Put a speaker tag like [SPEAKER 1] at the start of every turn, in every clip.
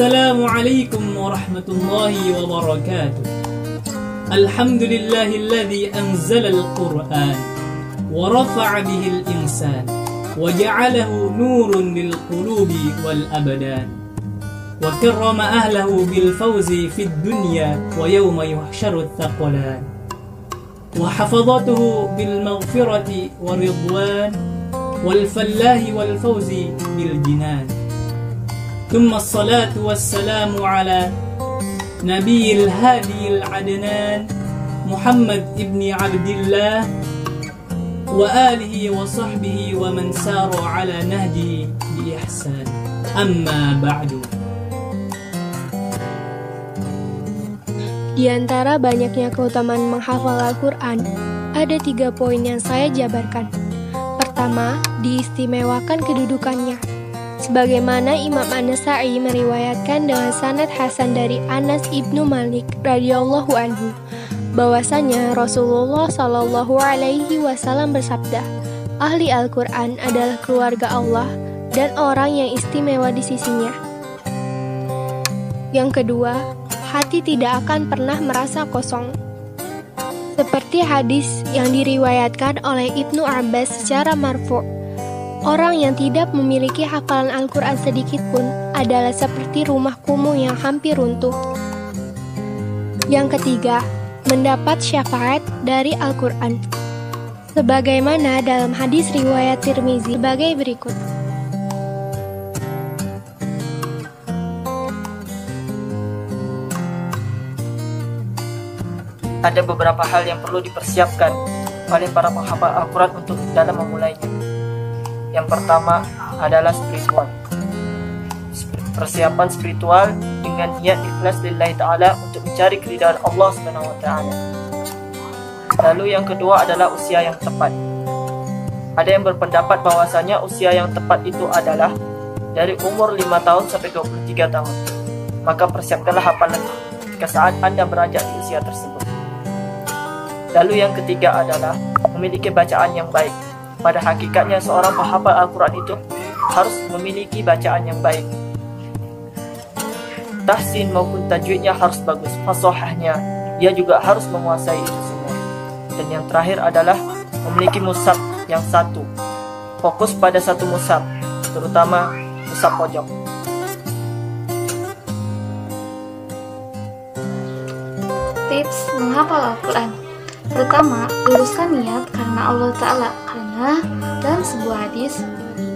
[SPEAKER 1] Assalamualaikum warahmatullahi wabarakatuh. Alhamdulillahilladzi anzalal Qur'an wa rafa'a bihil insan wa ja'alahu nurun lil qulubi wal abdan wa karrama ahlahu bil fawzi fid dunya wa yawma yuhsyaru thaqalan wa hafadhatuhu bil maghfirati wa ridwan wal fallahi wal fawzi bil jinan. Thumma as-salatu was-salamu ala nabiyil hadiyil adnan Muhammad ibni Abdillah wa alihi wa sahbihi wa man sara ala nahjihi bi ihsan. Amma ba'du.
[SPEAKER 2] Di antara banyaknya keutamaan menghafal Al-Quran, ada 3 poin yang saya jabarkan. Pertama, diistimewakan kedudukannya. Sebagaimana Imam An-Nasa'i meriwayatkan dengan sanad hasan dari Anas ibnu Malik radhiyallahu anhu, bahwasanya Rasulullah Shallallahu alaihi wasallam bersabda, ahli Al-Quran adalah keluarga Allah dan orang yang istimewa di sisinya. Yang kedua, hati tidak akan pernah merasa kosong. Seperti hadis yang diriwayatkan oleh Ibnu Abbas secara marfu', orang yang tidak memiliki hafalan Al-Quran sedikit pun adalah seperti rumah kumuh yang hampir runtuh. Yang ketiga, mendapat syafaat dari Al-Quran. Sebagaimana dalam hadis riwayat Tirmizi sebagai berikut.
[SPEAKER 3] Ada beberapa hal yang perlu dipersiapkan oleh para penghafal Al-Quran untuk dalam memulainya. Yang pertama adalah spiritual. Persiapan spiritual dengan niat ikhlas lillahi ta'ala untuk mencari keridhaan Allah subhanahu wa ta'ala. Lalu yang kedua adalah usia yang tepat. Ada yang berpendapat bahwasanya usia yang tepat itu adalah dari umur 5 tahun sampai 23 tahun. Maka persiapkanlah hafalan ketika saat Anda beranjak di usia tersebut. Lalu yang ketiga adalah memiliki bacaan yang baik. Pada hakikatnya seorang penghafal Al-Quran itu harus memiliki bacaan yang baik. Tahsin maupun tajwidnya harus bagus. Fasahahnya dia juga harus menguasai itu semua. Dan yang terakhir adalah memiliki mushaf yang satu. Fokus pada satu mushaf, terutama mushaf pojok.
[SPEAKER 4] Tips menghafal Al-Quran. Pertama, luruskan niat karena Allah Ta'ala. Karena dalam sebuah hadis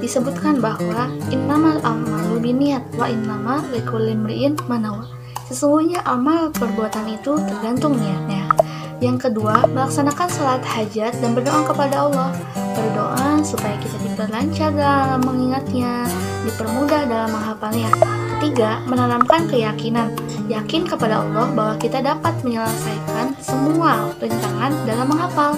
[SPEAKER 4] disebutkan bahwa innamal a'malu binniyat wa innama likulli imri'in ma nawa. Sesungguhnya amal perbuatan itu tergantung niatnya. Yang kedua, melaksanakan salat hajat dan berdoa kepada Allah. Berdoa supaya kita diperlancar dalam mengingatnya, dipermudah dalam menghafalnya. Ketiga, menanamkan keyakinan. Yakin kepada Allah bahwa kita dapat menyelesaikan semua rintangan dalam menghafal.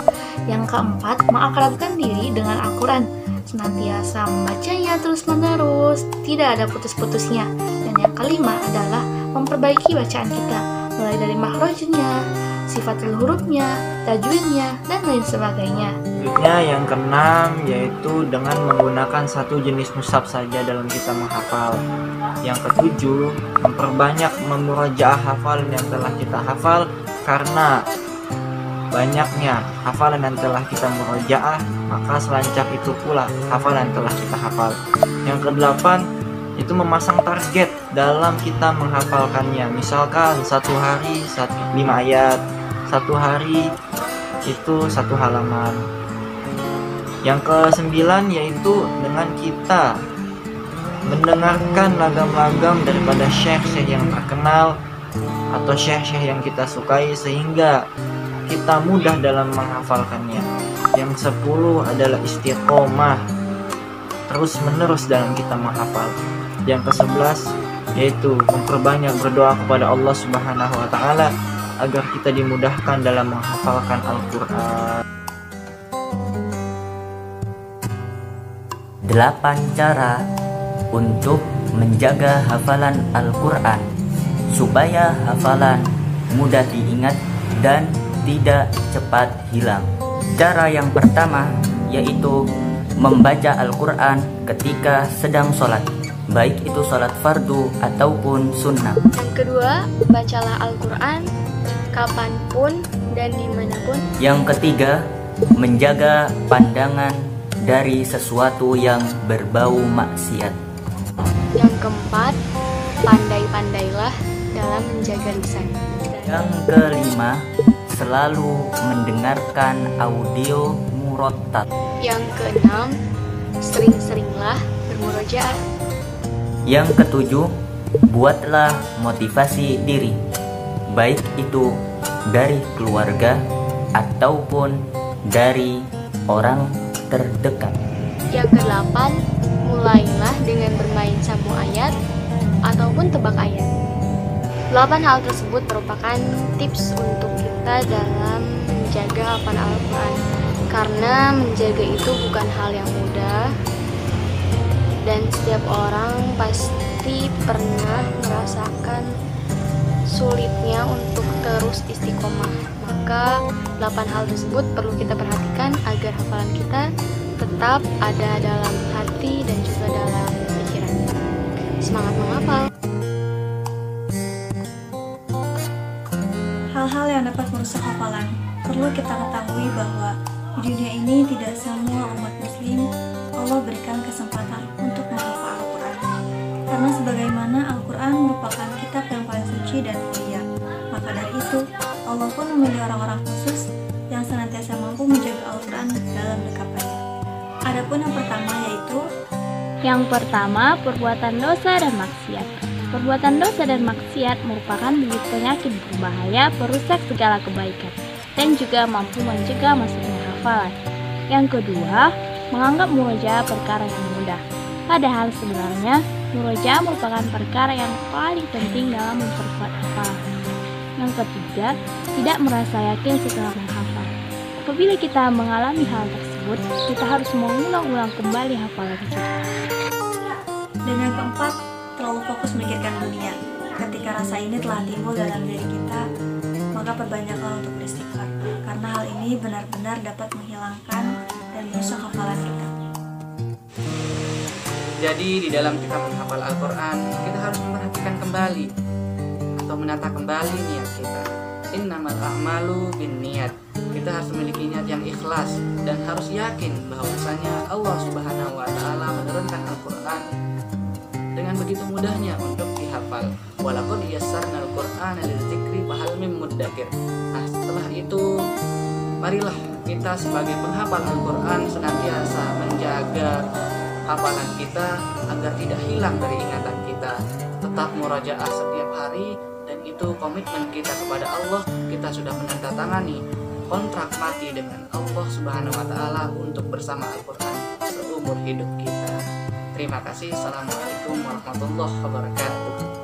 [SPEAKER 4] Yang keempat, mengakrabkan diri dengan Al-Quran. Senantiasa membacanya terus-menerus, tidak ada putus-putusnya. Dan yang kelima adalah memperbaiki bacaan kita, mulai dari makhrajnya, sifatul hurufnya, tajwidnya, dan lain sebagainya.
[SPEAKER 5] Selanjutnya yang keenam yaitu dengan menggunakan satu jenis mushaf saja dalam kita menghafal. Yang ketujuh, memperbanyak memurajaah hafalan yang telah kita hafal, karena banyaknya hafalan yang telah kita murajaah, maka selancar itu pula hafalan yang telah kita hafal. Yang kedelapan, itu memasang target dalam kita menghafalkannya. Misalkan satu hari 5 ayat, satu hari itu 1 halaman. Yang ke-9 yaitu dengan kita mendengarkan lagam-lagam daripada syekh-syekh yang terkenal atau syekh-syekh yang kita sukai sehingga kita mudah dalam menghafalkannya. Yang 10 adalah istiqomah, terus menerus dalam kita menghafal. Yang ke-11 yaitu memperbanyak berdoa kepada Allah Subhanahu wa ta'ala agar kita dimudahkan dalam menghafalkan Al-Quran.
[SPEAKER 6] 8 cara untuk menjaga hafalan Al-Quran supaya hafalan mudah diingat dan tidak cepat hilang. Cara yang pertama yaitu membaca Al-Quran ketika sedang sholat. baik itu sholat fardu ataupun sunnah.
[SPEAKER 2] Yang kedua, bacalah Al-Quran kapanpun dan dimanapun.
[SPEAKER 6] Yang ketiga, menjaga pandangan dari sesuatu yang berbau maksiat.
[SPEAKER 2] Yang keempat, pandai-pandailah dalam menjaga lisan.
[SPEAKER 6] Yang kelima, selalu mendengarkan audio murattal.
[SPEAKER 2] Yang keenam, sering-seringlah bermurojaah.
[SPEAKER 6] Yang ketujuh, buatlah motivasi diri, baik itu dari keluarga ataupun dari orang terdekat.
[SPEAKER 2] Yang kedelapan, mulailah dengan bermain sambung ayat ataupun tebak ayat. 8 hal tersebut merupakan tips untuk kita dalam menjaga hafalan Al-Quran. Karena menjaga itu bukan hal yang mudah, dan setiap orang pasti pernah merasakan sulitnya untuk terus istiqomah. Maka 8 hal tersebut perlu kita perhatikan agar hafalan kita tetap ada dalam hati dan juga dalam pikiran. Semangat menghafal.
[SPEAKER 7] Hal-hal yang dapat merusak hafalan. Perlu kita ketahui bahwa di dunia ini tidak semua umat muslim Allah berikan kesempatan untuk menghafal Al-Quran. Karena sebagaimana Al-Quran merupakan kitab yang paling suci dan mulia, maka dari itu Allah pun memilih orang-orang khusus yang senantiasa mampu menjaga Al-Quran dalam dekapannya. Adapun yang pertama yaitu
[SPEAKER 8] perbuatan dosa dan maksiat. Perbuatan dosa dan maksiat merupakan bibit penyakit berbahaya perusak segala kebaikan dan juga mampu mencegah masuknya hafalan. Yang kedua, menganggap murojaah perkara yang mudah. Padahal sebenarnya murojaah merupakan perkara yang paling penting dalam memperkuat hafalan. Yang ketiga, tidak merasa yakin setelah menghafal. Apabila kita mengalami hal tersebut, kita harus mengulang-ulang kembali hafalan kita.
[SPEAKER 7] Dan yang keempat, terlalu fokus memikirkan dunia. Ketika rasa ini telah timbul dalam diri kita, maka perbanyaklah untuk beristighfar, karena hal ini benar-benar dapat menghilangkan dan merusak hafalan kita.
[SPEAKER 9] Jadi di dalam kita menghafal Al-Quran, kita harus memperhatikan kembali atau menata kembali niat kita. Innamal a'malu binniyat. Kita harus memiliki niat yang ikhlas dan harus yakin bahwasanya Allah Subhanahu wa taala menurunkan Al-Quran dengan begitu mudahnya untuk dihafal. Walaqad yassarnal Qur'ana lidzikri fahal mim muddakir. Nah, setelah itu marilah kita sebagai penghafal Al-Quran senantiasa menjaga hafalan kita agar tidak hilang dari ingatan kita. Tetap murojaah setiap hari, dan itu komitmen kita kepada Allah. Kita sudah menandatangani kontrak mati dengan Allah Subhanahu wa taala untuk bersama Al-Quran seumur hidup kita. Terima kasih. Assalamualaikum warahmatullahi wabarakatuh.